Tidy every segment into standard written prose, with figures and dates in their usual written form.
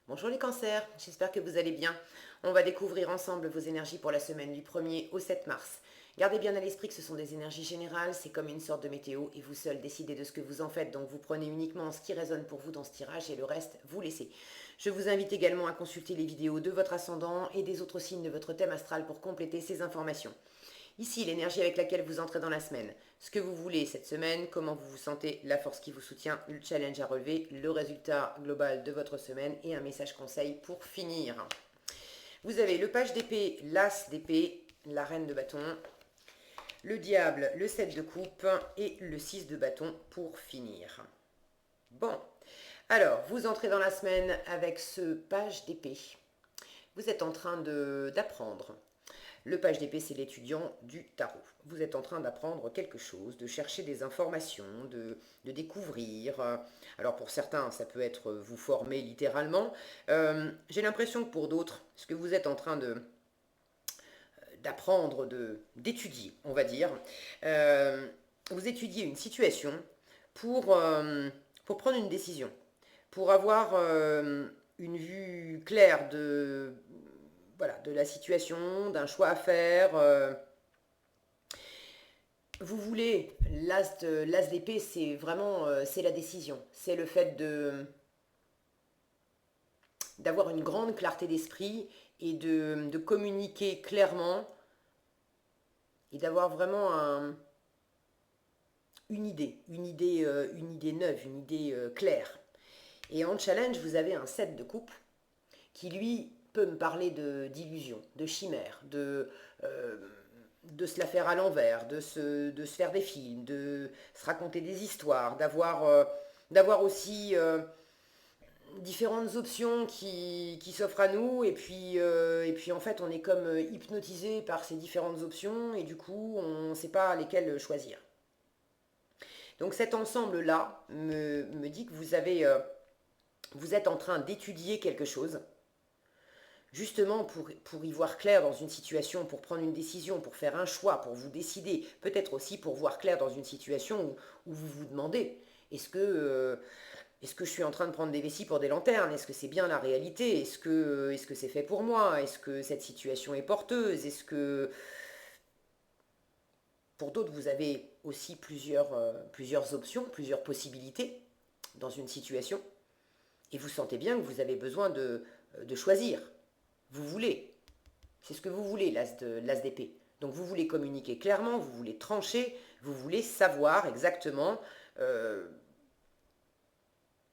Bonjour les cancers, j'espère que vous allez bien. On va découvrir ensemble vos énergies pour la semaine du 1er au 7 mars. Gardez bien à l'esprit que ce sont des énergies générales, c'est comme une sorte de météo et vous seul décidez de ce que vous en faites, donc vous prenez uniquement ce qui résonne pour vous dans ce tirage et le reste, vous laissez. Je vous invite également à consulter les vidéos de votre ascendant et des autres signes de votre thème astral pour compléter ces informations. Ici, l'énergie avec laquelle vous entrez dans la semaine, ce que vous voulez cette semaine, comment vous vous sentez, la force qui vous soutient, le challenge à relever, le résultat global de votre semaine et un message conseil pour finir. Vous avez le page d'épée, l'as d'épée, la reine de bâton, le diable, le 7 de coupe et le 6 de bâton pour finir. Bon, alors vous entrez dans la semaine avec ce page d'épée. Vous êtes en train d'apprendre. Le page d'épée, c'est l'étudiant du tarot. Vous êtes en train d'apprendre quelque chose, de chercher des informations, de découvrir. Alors pour certains, ça peut être vous former littéralement. J'ai l'impression que pour d'autres, ce que vous êtes en train d'apprendre, d'étudier, on va dire, vous étudiez une situation pour, pour prendre une décision, pour avoir une vue claire voilà, de la situation, d'un choix à faire. Vous voulez, l'as d'épée, c'est vraiment c'est la décision. C'est le fait d'avoir une grande clarté d'esprit et de communiquer clairement et d'avoir vraiment une idée neuve, une idée claire. Et en challenge, vous avez un set de coupe qui, lui, peut me parler d'illusion, de chimère, euh, de se la faire à l'envers, de se faire des films, de se raconter des histoires, d'avoir aussi différentes options qui s'offrent à nous, et puis en fait on est comme hypnotisé par ces différentes options, et du coup on ne sait pas lesquelles choisir. Donc cet ensemble-là me dit que vous êtes en train d'étudier quelque chose, justement pour y voir clair dans une situation, pour prendre une décision, pour faire un choix, pour vous décider, peut-être aussi pour voir clair dans une situation où vous vous demandez, est-ce que je suis en train de prendre des vessies pour des lanternes? Est-ce que c'est bien la réalité? Est-ce que c'est fait pour moi? Est-ce que cette situation est porteuse? Est-ce que pour d'autres, vous avez aussi plusieurs options, plusieurs possibilités dans une situation, et vous sentez bien que vous avez besoin de choisir. Vous voulez. C'est ce que vous voulez, l'as d'épée. Donc vous voulez communiquer clairement, vous voulez trancher, vous voulez savoir exactement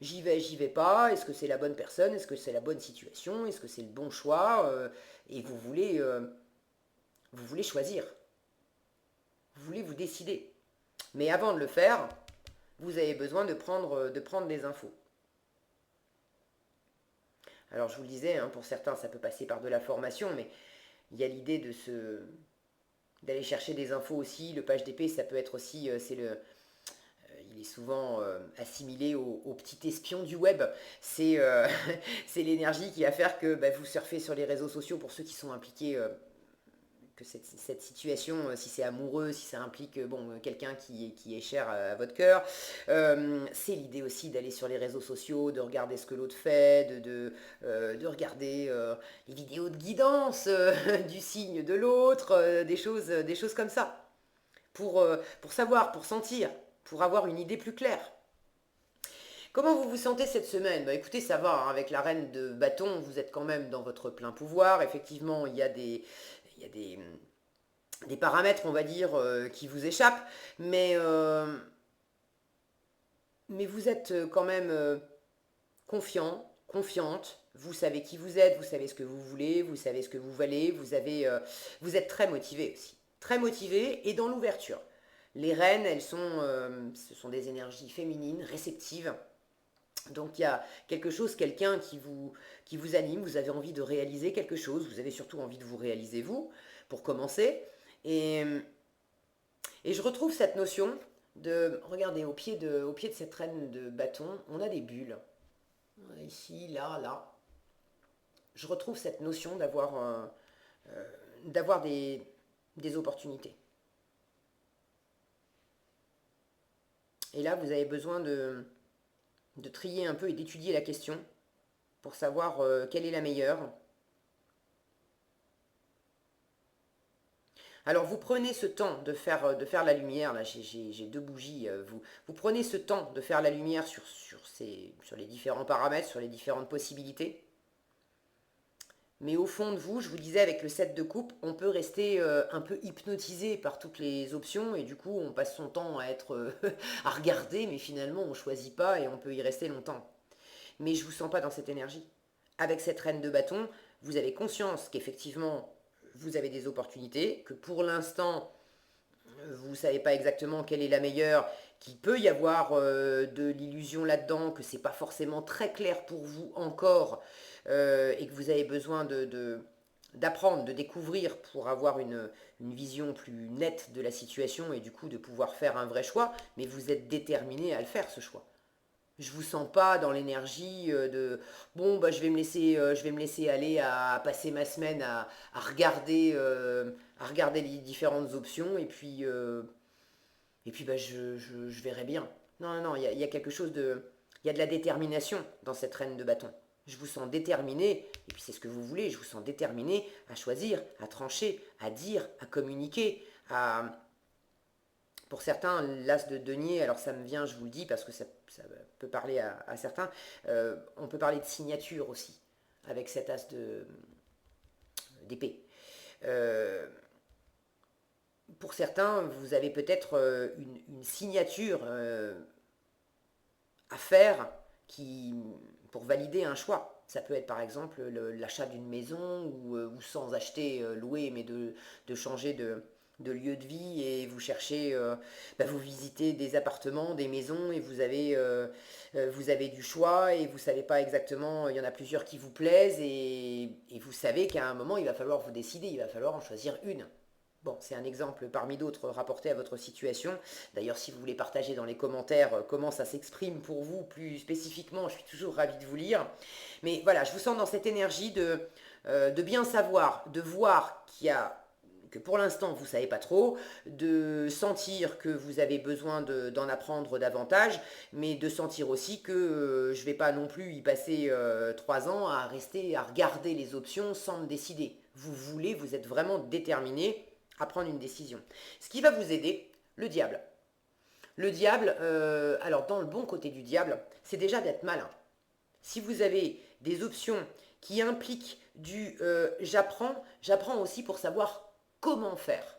j'y vais pas, est-ce que c'est la bonne personne, est-ce que c'est la bonne situation, est-ce que c'est le bon choix, et vous voulez choisir, vous voulez vous décider. Mais avant de le faire, vous avez besoin de prendre des infos. Alors je vous le disais, hein, pour certains ça peut passer par de la formation, mais il y a l'idée d'aller chercher des infos aussi. Le page d'épée, ça peut être aussi, il est souvent assimilé au petit espion du web. C'est c'est l'énergie qui va faire que bah, vous surfez sur les réseaux sociaux pour ceux qui sont impliqués, que cette situation, si c'est amoureux, si ça implique bon, quelqu'un qui est cher à votre cœur. C'est l'idée aussi d'aller sur les réseaux sociaux, de regarder ce que l'autre fait, de regarder les vidéos de guidance du signe de l'autre, des choses comme ça pour savoir, pour sentir, pour avoir une idée plus claire. Comment vous vous sentez cette semaine? Bah écoutez, ça va, hein, avec la reine de bâton, vous êtes quand même dans votre plein pouvoir. Effectivement, il y a des paramètres, on va dire, qui vous échappent, mais vous êtes quand même confiant, confiante. Vous savez qui vous êtes, vous savez ce que vous voulez, vous savez ce que vous valez, vous êtes très motivé aussi. Très motivé et dans l'ouverture. Les reines, ce sont des énergies féminines, réceptives. Donc il y a quelque chose, quelqu'un qui vous anime, vous avez envie de réaliser quelque chose, vous avez surtout envie de vous réaliser vous, pour commencer. Et, et je retrouve cette notion regardez, au pied de cette reine de bâton, on a des bulles. Ici, là, là. Je retrouve cette notion d'avoir des opportunités. Et là, vous avez besoin de trier un peu et d'étudier la question pour savoir quelle est la meilleure. Alors vous prenez ce temps de faire la lumière, là j'ai deux bougies, vous prenez ce temps de faire la lumière sur les différents paramètres, sur les différentes possibilités. Mais au fond de vous, je vous disais avec le 7 de coupe, on peut rester un peu hypnotisé par toutes les options et du coup on passe son temps à être à regarder, mais finalement on ne choisit pas et on peut y rester longtemps. Mais je ne vous sens pas dans cette énergie. Avec cette reine de bâton, vous avez conscience qu'effectivement vous avez des opportunités, que pour l'instant vous ne savez pas exactement quelle est la meilleure, qu'il peut y avoir de l'illusion là-dedans, que c'est pas forcément très clair pour vous encore, et que vous avez besoin d'apprendre, de découvrir pour avoir une vision plus nette de la situation et du coup de pouvoir faire un vrai choix, mais vous êtes déterminé à le faire ce choix. Je vous sens pas dans l'énergie de bon bah je vais me laisser aller à passer ma semaine à regarder les différentes options et puis bah je verrai bien. Non non non, il y a quelque chose de il y a de la détermination dans cette reine de bâton. Je vous sens déterminé et puis c'est ce que vous voulez. Je vous sens déterminé à choisir, à trancher, à dire, à communiquer, à pour certains, l'as de denier, alors ça me vient, je vous le dis, parce que ça peut parler à certains, on peut parler de signature aussi, avec cet d'épée. Euh, pour certains, vous avez peut-être une signature à faire pour valider un choix. Ça peut être par exemple l'achat d'une maison ou sans acheter, louer, mais de changer de lieu de vie et vous cherchez, vous visitez des appartements, des maisons et vous avez du choix et vous savez pas exactement, il y en a plusieurs qui vous plaisent et vous savez qu'à un moment il va falloir vous décider, il va falloir en choisir une. Bon, c'est un exemple parmi d'autres rapporté à votre situation. D'ailleurs, si vous voulez partager dans les commentaires comment ça s'exprime pour vous plus spécifiquement, je suis toujours ravie de vous lire. Mais voilà, je vous sens dans cette énergie de bien savoir, de voir que pour l'instant vous ne savez pas trop, de sentir que vous avez besoin d'en apprendre davantage, mais de sentir aussi que je ne vais pas non plus y passer 3 ans à rester, à regarder les options sans me décider. Vous voulez, vous êtes vraiment déterminé à prendre une décision. Ce qui va vous aider, le diable. Le diable, alors dans le bon côté du diable, c'est déjà d'être malin. Si vous avez des options qui impliquent j'apprends aussi pour savoir comment faire.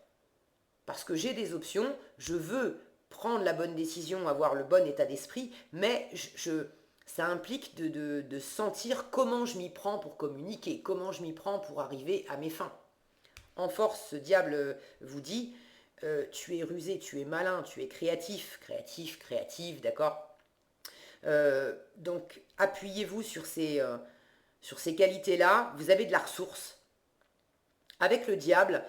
Parce que j'ai des options, je veux prendre la bonne décision, avoir le bon état d'esprit, mais ça implique de sentir comment je m'y prends pour communiquer, comment je m'y prends pour arriver à mes fins. En force, ce diable vous dit, tu es rusé, tu es malin, tu es créatif, d'accord. Donc, appuyez-vous sur ces qualités-là. Vous avez de la ressource. Avec le diable,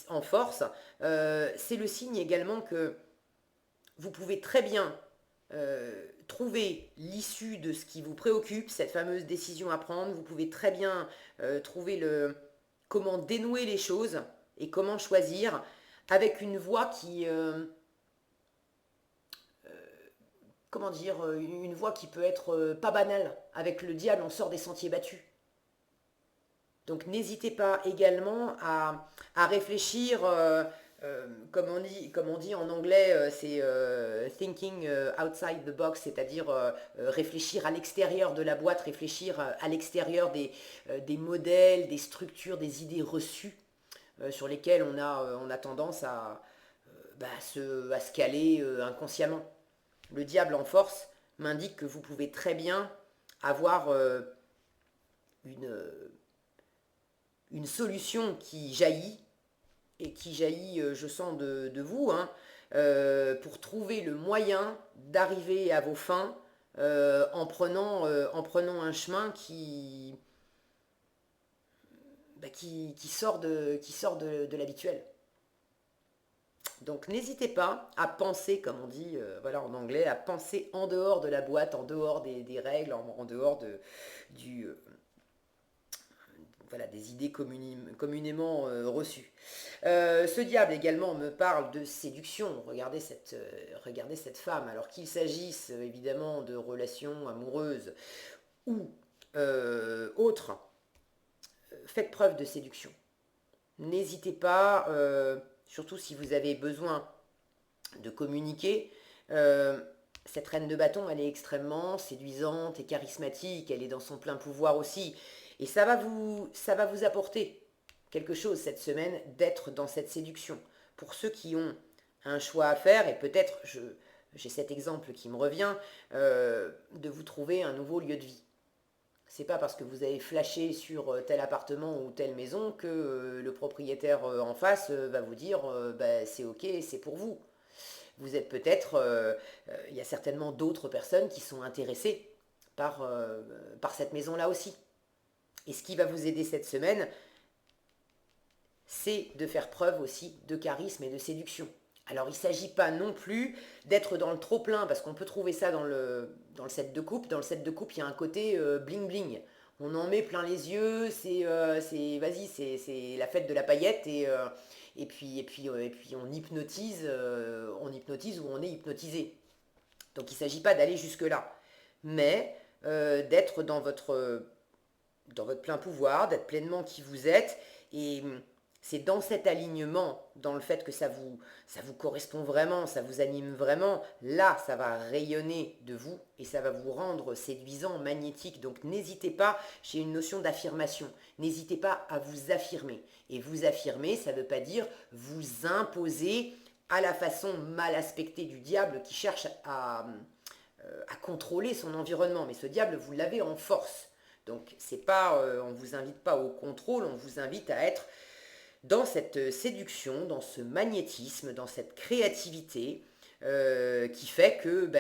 en force, c'est le signe également que vous pouvez très bien trouver l'issue de ce qui vous préoccupe, cette fameuse décision à prendre. Vous pouvez très bien trouver comment dénouer les choses et comment choisir avec une voix comment dire, une voix qui peut être pas banale. Avec le diable, on sort des sentiers battus. Donc n'hésitez pas également à réfléchir, comme on dit en anglais, c'est thinking outside the box, c'est-à-dire réfléchir à l'extérieur de la boîte, réfléchir à l'extérieur des modèles, des structures, des idées reçues sur lesquelles on a tendance à se caler inconsciemment. Le diable en force m'indique que vous pouvez très bien avoir une, une solution qui jaillit, et qui jaillit, je sens, de vous, hein, pour trouver le moyen d'arriver à vos fins en prenant un chemin qui sort de l'habituel. Donc n'hésitez pas à penser, comme on dit voilà, en anglais, à penser en dehors de la boîte, en dehors des règles, en dehors du, voilà, des idées communément reçues. Ce diable également me parle de séduction. Regardez cette femme. Alors qu'il s'agisse évidemment de relations amoureuses ou Autre, faites preuve de séduction. N'hésitez pas, surtout si vous avez besoin de communiquer. Cette reine de bâton, elle est extrêmement séduisante et charismatique, elle est dans son plein pouvoir aussi. Et ça va vous apporter quelque chose cette semaine d'être dans cette séduction. Pour ceux qui ont un choix à faire, et peut-être, j'ai cet exemple qui me revient, de vous trouver un nouveau lieu de vie. C'est pas parce que vous avez flashé sur tel appartement ou telle maison que le propriétaire en face va vous dire bah, c'est ok, c'est pour vous. Vous êtes peut-être, il y a certainement d'autres personnes qui sont intéressées par cette maison-là aussi. Et ce qui va vous aider cette semaine, c'est de faire preuve aussi de charisme et de séduction. Alors il ne s'agit pas non plus d'être dans le trop-plein, parce qu'on peut trouver ça dans le set de coupe. Dans le set de coupe, il y a un côté bling-bling. On en met plein les yeux, vas-y, c'est la fête de la paillette, et puis on hypnotise ou on est hypnotisé. Donc il ne s'agit pas d'aller jusque-là, mais d'être dans votre plein pouvoir, d'être pleinement qui vous êtes. Et c'est dans cet alignement, dans le fait que ça vous correspond vraiment, ça vous anime vraiment, là, ça va rayonner de vous et ça va vous rendre séduisant, magnétique. Donc n'hésitez pas, j'ai une notion d'affirmation, n'hésitez pas à vous affirmer. Et vous affirmer, ça ne veut pas dire vous imposer à la façon mal aspectée du diable qui cherche à contrôler son environnement. Mais ce diable, vous l'avez en force. Donc c'est pas, on ne vous invite pas au contrôle, on vous invite à être dans cette séduction, dans ce magnétisme, dans cette créativité qui fait que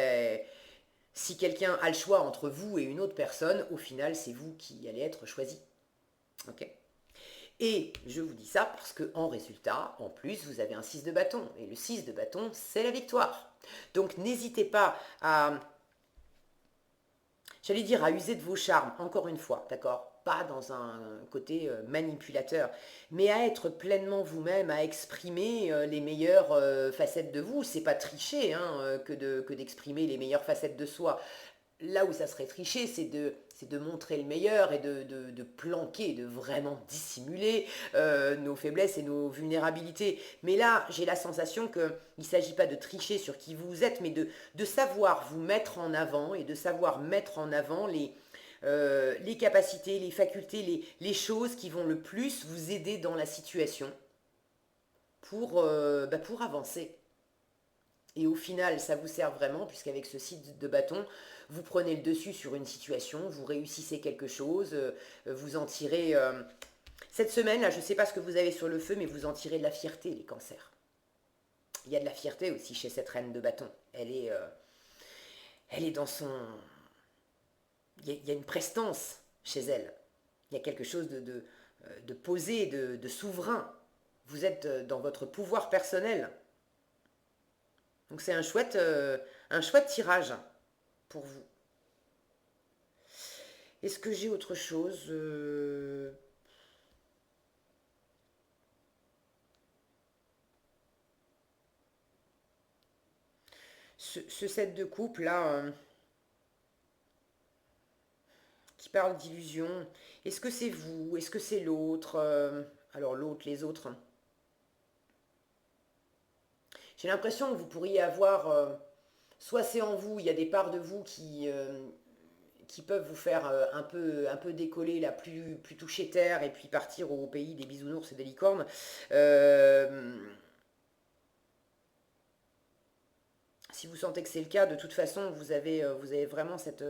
si quelqu'un a le choix entre vous et une autre personne, au final c'est vous qui allez être choisi. Ok. Et je vous dis ça parce que en résultat, en plus, vous avez un 6 de bâton. Et le 6 de bâton, c'est la victoire. Donc n'hésitez pas à, j'allais dire, à user de vos charmes, encore une fois, d'accord? Pas dans un côté manipulateur, mais à être pleinement vous-même, à exprimer les meilleures facettes de vous. C'est pas tricher hein, que d'exprimer les meilleures facettes de soi. Là où ça serait tricher, c'est de montrer le meilleur et de planquer, de vraiment dissimuler nos faiblesses et nos vulnérabilités. Mais là, j'ai la sensation qu'il ne s'agit pas de tricher sur qui vous êtes, mais de savoir vous mettre en avant et de savoir mettre en avant les capacités, les facultés, les choses qui vont le plus vous aider dans la situation pour avancer. Et au final, ça vous sert vraiment, puisqu'avec ce site de bâton, vous prenez le dessus sur une situation, vous réussissez quelque chose, vous en tirez... Cette semaine, là, je ne sais pas ce que vous avez sur le feu, mais vous en tirez de la fierté, les cancers. Il y a de la fierté aussi chez cette reine de bâton. Elle est dans son... Il y a une prestance chez elle. Il y a quelque chose de posé, de souverain. Vous êtes dans votre pouvoir personnel. Donc c'est un chouette tirage pour vous. Est-ce que j'ai autre chose ce set de coupe là qui parle d'illusion, est-ce que c'est vous? Est-ce que c'est l'autre alors l'autre, les autres. J'ai l'impression que vous pourriez avoir, soit c'est en vous, il y a des parts de vous qui peuvent vous faire un peu décoller, là, plus toucher terre et puis partir au pays des bisounours et des licornes. Euh, si vous sentez que c'est le cas, de toute façon, vous avez vraiment cette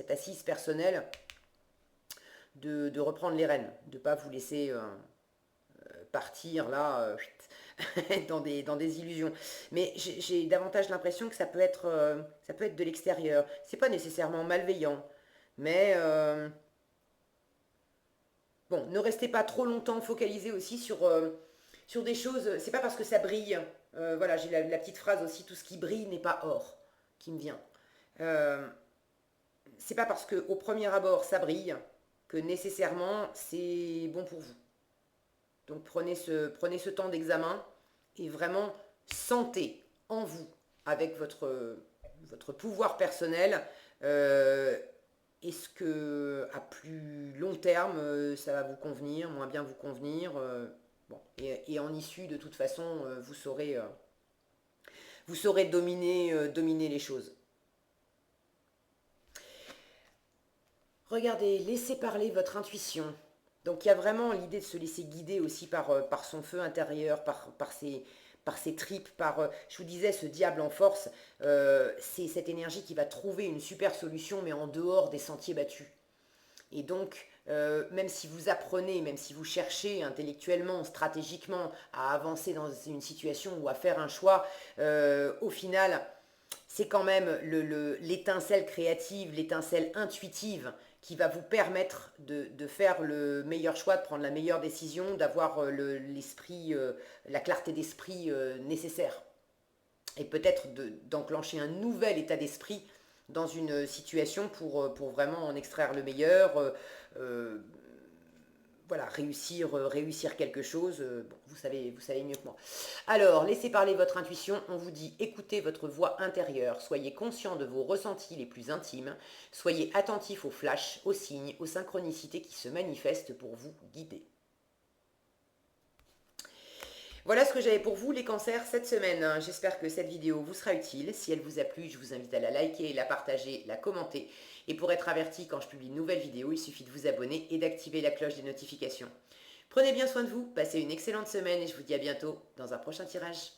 assise personnelle de reprendre les rênes, de ne pas vous laisser partir là dans des illusions. Mais j'ai davantage l'impression que ça peut être de l'extérieur. C'est pas nécessairement malveillant, mais bon, ne restez pas trop longtemps focalisé aussi sur des choses. C'est pas parce que ça brille. Voilà, j'ai la petite phrase aussi, tout ce qui brille n'est pas or, qui me vient. Euh, c'est pas parce que au premier abord ça brille que nécessairement c'est bon pour vous. Donc prenez ce temps d'examen et vraiment sentez en vous, avec votre pouvoir personnel, euh, est-ce que à plus long terme, ça va vous convenir, moins bien vous convenir bon. Et en issue, de toute façon, vous saurez dominer les choses. Regardez, laissez parler votre intuition. Donc il y a vraiment l'idée de se laisser guider aussi par son feu intérieur, par ses tripes, je vous disais, ce diable en force, c'est cette énergie qui va trouver une super solution, mais en dehors des sentiers battus. Et donc, même si vous apprenez, même si vous cherchez intellectuellement, stratégiquement à avancer dans une situation ou à faire un choix, au final, c'est quand même l'étincelle créative, l'étincelle intuitive qui va vous permettre de faire le meilleur choix, de prendre la meilleure décision, d'avoir l'esprit, la clarté d'esprit nécessaire. Et peut-être d'enclencher un nouvel état d'esprit dans une situation pour vraiment en extraire le meilleur, euh, voilà, réussir quelque chose. Bon, vous savez mieux que moi. Alors, laissez parler votre intuition. On vous dit, écoutez votre voix intérieure. Soyez conscient de vos ressentis les plus intimes. Soyez attentif aux flashs, aux signes, aux synchronicités qui se manifestent pour vous guider. Voilà ce que j'avais pour vous les cancers cette semaine. J'espère que cette vidéo vous sera utile. Si elle vous a plu, je vous invite à la liker, la partager, la commenter. Et pour être averti quand je publie une nouvelle vidéo, il suffit de vous abonner et d'activer la cloche des notifications. Prenez bien soin de vous, passez une excellente semaine et je vous dis à bientôt dans un prochain tirage.